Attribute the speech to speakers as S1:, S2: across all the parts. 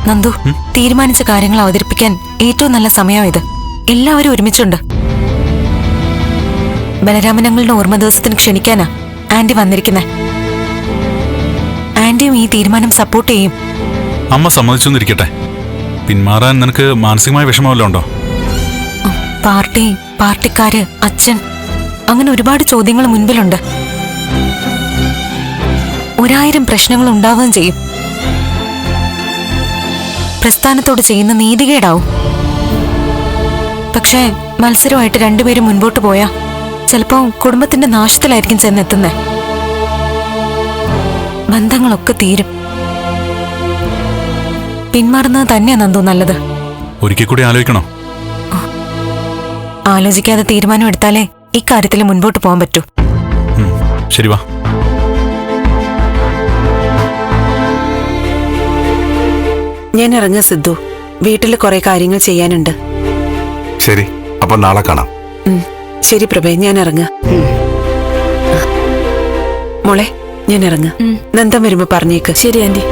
S1: നന്ദു, തീരുമാനിച്ച കാര്യങ്ങൾ അവതരിപ്പിക്കാൻ ഏറ്റവും നല്ല സമയം ഇത്. എല്ലാവരും ഒരുമിച്ചുണ്ട്. ബലരാമനങ്ങളുടെ ഓർമ്മ ദിവസത്തിന് ക്ഷണിക്കാനാ ആന്റി വന്നിരിക്കുന്നെ. ആന്റിയും ഈ തീരുമാനം സപ്പോർട്ട് ചെയ്യും.
S2: അമ്മ സമ്മതിച്ചൊന്നിരിക്കട്ടെ. പിന്മാറാൻ നിനക്ക് മാനസികമായ വിഷമമല്ലോ ഉണ്ടോ?
S1: പാർട്ടി, പാർട്ടിക്കാര്, അച്ഛൻ, അങ്ങനെ ഒരുപാട് ചോദ്യങ്ങൾ മുൻപിലുണ്ട്. 1000 പ്രശ്നങ്ങൾ ഉണ്ടാവുകയും ചെയ്യും. പ്രസ്ഥാനത്തോട് ചെയ്യുന്ന നീതികേടാവും. പക്ഷേ മത്സരമായിട്ട് രണ്ടുപേരും മുൻപോട്ട് പോയാ ചിലപ്പോ കുടുംബത്തിന്റെ നാശത്തിലായിരിക്കും ചെന്നെത്തുന്നേ. ബന്ധങ്ങളൊക്കെ തീരും. പിന്മാറുന്നത് തന്നെയാ നന്ദു നല്ലത്.
S2: ഒരിക്കൽ കൂടി ആലോചിക്കണോ?
S1: ആലോചിക്കാതെ തീരുമാനം എടുത്താലേ ഇക്കാര്യത്തിൽ മുൻപോട്ട് പോകാൻ പറ്റൂ.
S2: ശരി, വാ.
S3: ഞാൻ ഇറങ്ങ സിദ്ധു. വീട്ടിൽ കുറെ കാര്യങ്ങൾ ചെയ്യാനുണ്ട്.
S4: ശരി, അപ്പൊ നാളെ കാണാം.
S3: ശരി പ്രഭേ, ഞാൻ ഇറങ്ങ. മോളെ, ഞാൻ ഇറങ്ങ. നന്ദൻ വരുമ്പോ പറഞ്ഞേക്ക്.
S1: ശരി ആന്റി.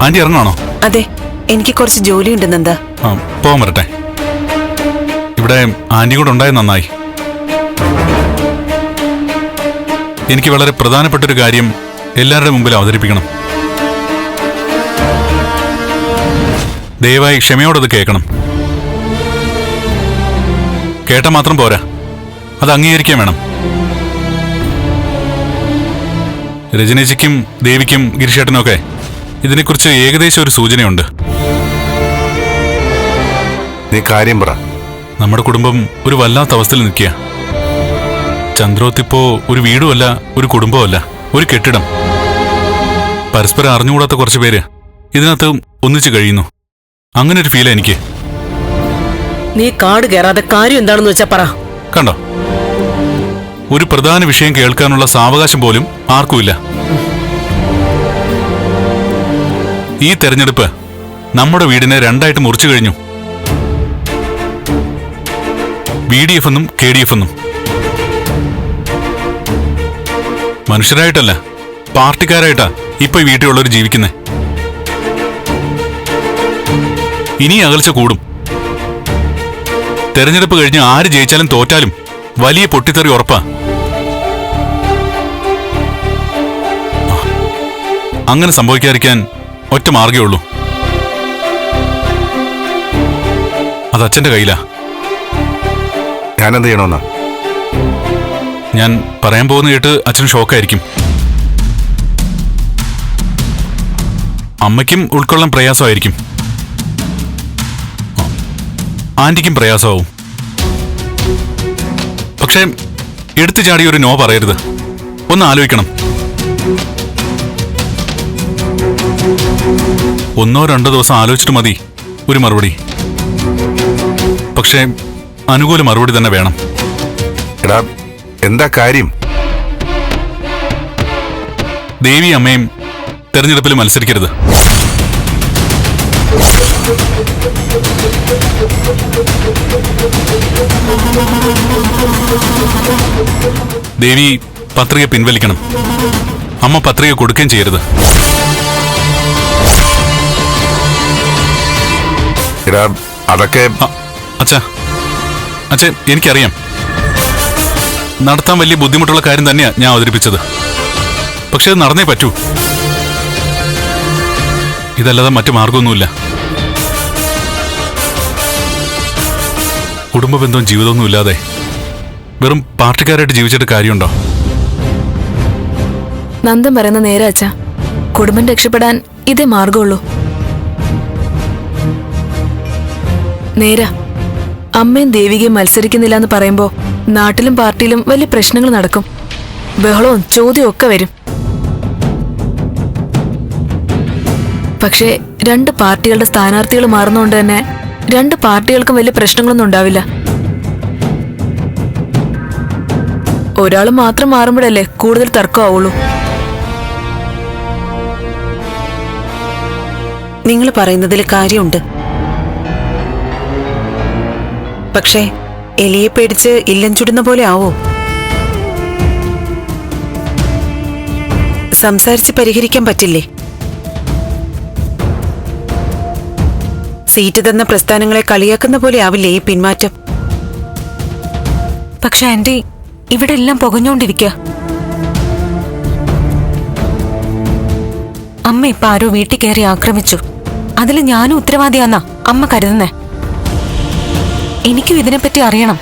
S2: ആന്റി ഇറങ്ങാണോ?
S3: അതെ, എനിക്ക് കുറച്ച് ജോലിയുണ്ട് നന്ദ.
S2: പോകാൻ വരട്ടെ. ഇവിടെ ആന്റി കൂടെ ഉണ്ടായത് നന്നായി. എനിക്ക് വളരെ പ്രധാനപ്പെട്ടൊരു കാര്യം എല്ലാവരുടെ മുമ്പിൽ അവതരിപ്പിക്കണം. ദയവായി ക്ഷമയോടത് കേൾക്കണം. കേട്ടാൽ മാത്രം പോരാ, അത് അംഗീകരിക്കാൻ വേണം. രജനീജിക്കും ദേവിക്കും ഗിരിശേട്ടനൊക്കെ ഇതിനെക്കുറിച്ച് ഏകദേശം ഒരു സൂചനയുണ്ട്.
S4: നീ കാര്യം പറ.
S2: നമ്മുടെ കുടുംബം ഒരു വല്ലാത്ത അവസ്ഥയിൽ നിൽക്കുക. ചന്ദ്രോത്തിപ്പോ ഒരു വീടുമല്ല, ഒരു കുടുംബമല്ല, ഒരു കെട്ടിടം. പരസ്പരം അറിഞ്ഞുകൂടാത്ത കുറച്ച് പേര് ഇതിനകത്ത് ഒന്നിച്ചു കഴിയുന്നു. അങ്ങനെ ഒരു ഫീലാ എനിക്ക്.
S5: നീ കാട് കയറാതെ കാര്യം എന്താണെന്ന് വെച്ചാ പറ.
S2: കണ്ടോ, ഒരു പ്രധാന വിഷയം കേൾക്കാനുള്ള സാവകാശം പോലും ആർക്കുമില്ല. ഈ തെരഞ്ഞെടുപ്പ് നമ്മുടെ വീടിനെ രണ്ടായിട്ട് മുറിച്ചു കഴിഞ്ഞു. BDF എന്നും KDF എന്നും. മനുഷ്യരായിട്ടല്ല, പാർട്ടിക്കാരായിട്ടാ ഇപ്പൊ ഈ വീട്ടിലുള്ളവർ ജീവിക്കുന്നേ. ഇനി അകൽച്ച കൂടും. തെരഞ്ഞെടുപ്പ് കഴിഞ്ഞ് ആര് ജയിച്ചാലും തോറ്റാലും വലിയ പൊട്ടിത്തെറി ഉറപ്പാ. അങ്ങനെ സംഭവിക്കാതിരിക്കാൻ ഒറ്റ മാർഗേ ഉള്ളൂ. അത് അച്ഛന്റെ കയ്യിലാ.
S4: ഞാനെന്ത് ചെയ്യണമെന്നാ?
S2: ഞാൻ പറയാൻ പോകുന്ന കേട്ട് അച്ഛന് ഷോക്കായിരിക്കും. അമ്മയ്ക്കും ഉൾക്കൊള്ളാൻ പ്രയാസമായിരിക്കും. ആന്റിക്കും പ്രയാസമാവും. പക്ഷേ എടുത്തു ചാടി ഒരു നോ പറയരുത്. ഒന്ന് ആലോചിക്കണം. 1-2 ദിവസം ആലോചിച്ചിട്ട് മതി ഒരു മറുപടി. പക്ഷേ അനുകൂല മറുപടി തന്നെ വേണം.
S4: എടാ, എന്താ കാര്യം?
S2: ദേവി അമ്മയും തെരഞ്ഞെടുപ്പിൽ മത്സരിക്കരുത്. ദേവി പത്രിക പിൻവലിക്കണം. അമ്മ പത്രിക കൊടുക്കുകയും ചെയ്യരുത്.
S4: എടാ, അതൊക്കെ
S2: അച്ഛാ, എനിക്കറിയാം. നടത്താൻ വലിയ ബുദ്ധിമുട്ടുള്ള കാര്യം തന്നെയാ ഞാൻ അവതരിപ്പിച്ചത്. പക്ഷെ അത് നടന്നേ പറ്റൂ. ഇതല്ലാതെ മറ്റു മാർഗമൊന്നുമില്ല. കുടുംബ ബന്ധവും ജീവിതമൊന്നും ഇല്ലാതെ വെറും പാർട്ടിക്കാരായിട്ട് ജീവിച്ചിട്ട് കാര്യമുണ്ടോ?
S6: നന്ദൻ പറയുന്ന നേരെ അച്ഛാ. കുടുംബം രക്ഷപ്പെടാൻ ഇതേ മാർഗമുള്ളൂ. നേരാ. അമ്മയും ദേവികയും മത്സരിക്കുന്നില്ല എന്ന് പറയുമ്പോ നാട്ടിലും പാർട്ടിയിലും വലിയ പ്രശ്നങ്ങൾ നടക്കും. ബഹളവും ചോദ്യവും ഒക്കെ വരും. പക്ഷേ 2 പാർട്ടികളുടെ സ്ഥാനാർത്ഥികൾ മാറുന്നതുകൊണ്ട് തന്നെ 2 പാർട്ടികൾക്കും വലിയ പ്രശ്നങ്ങളൊന്നും ഉണ്ടാവില്ല. ഒരാൾ മാത്രം മാറുമ്പോഴല്ലേ കൂടുതൽ തർക്കമാവുള്ളൂ.
S3: നിങ്ങൾ പറയുന്നതിൽ കാര്യമുണ്ട്. പക്ഷേ എലിയെ പേടിച്ച് ഇല്ലം ചുടുന്ന പോലെ ആവോ? സംസാരിച്ച് പരിഹരിക്കാൻ പറ്റില്ലേ? സീറ്റ് തന്ന പ്രസ്ഥാനങ്ങളെ കളിയാക്കുന്ന പോലെ ആവില്ലേ ഈ പിന്മാറ്റം?
S1: പക്ഷെ ആന്റി, ഇവിടെ എല്ലാം പുകഞ്ഞോണ്ടിരിക്കുക. അമ്മ ഇപ്പൊ ആരോ വീട്ടിൽ കയറി ആക്രമിച്ചു. അതിൽ ഞാനും ഉത്തരവാദിയാന്നാ അമ്മ കരുതുന്നേ. എനിക്കും ഇതിനെപ്പറ്റി അറിയണം.